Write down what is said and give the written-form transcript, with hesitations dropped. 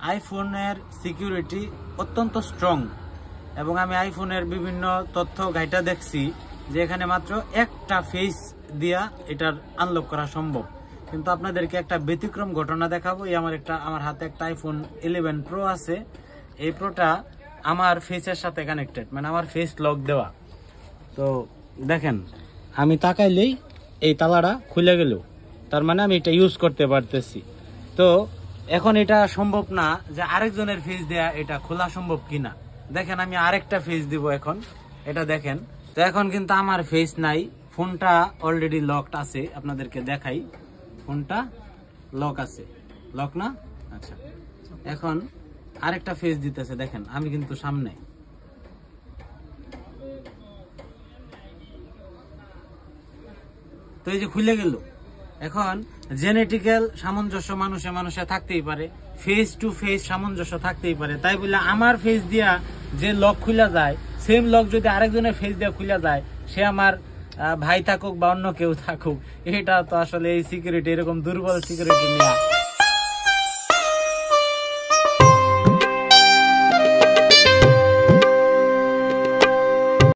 আইফোনের সিকিউরিটি অত্যন্ত স্ট্রং এবং আমি আইফোনের বিভিন্ন তথ্য ঘাইটা দেখছি যে এখানে মাত্র একটা ফেস দিয়া এটার আনলক করা সম্ভব। কিন্তু আপনাদেরকে একটা ব্যতিক্রম ঘটনা দেখাবো। এই আমার হাতে একটা আইফোন 11 প্রো আছে। এই প্রোটা আমার ফেসের সাথে কানেক্টেড, মানে আমার ফেস লক দেওয়া। তো দেখেন, আমি তাকাইলেই এই তালাটা খুলে গেল, তার মানে আমি এটা ইউজ করতে পারতেছি। তো এখন এটা সম্ভব না যে আরেকজনের ফেস দেয়া এটা খোলা সম্ভব কিনা। দেখেন, আমি আরেকটা ফেস দিব এখন, এটা দেখেন। তো এখন কিন্তু আমার ফেস নাই, ফোনটা অলরেডি লকড আছে। আপনাদেরকে দেখাই, ফোনটা লক আছে, লক না? আচ্ছা, এখন আরেকটা ফেস দিতেছে, দেখেন আমি কিন্তু সামনে। তো এই যে খুলে গেল। এখন জেনেটিক্যাল সামঞ্জস্য মানুষে থাকতেই পারে, ফেস টু ফেস সামঞ্জস্য থাকতেই পারে। তাই বলে আমার ফেস দিয়া যে লক খুলে যায়, সেম লক যদি আরেকজনের ফেস দিয়া খুলে যায়, সে আমার ভাই থাকুক বা অন্য কেউ থাকুক, এটা তো আসলে এই সিকিউরিটি, এরকম দুর্বল সিকিউরিটি নিয়ে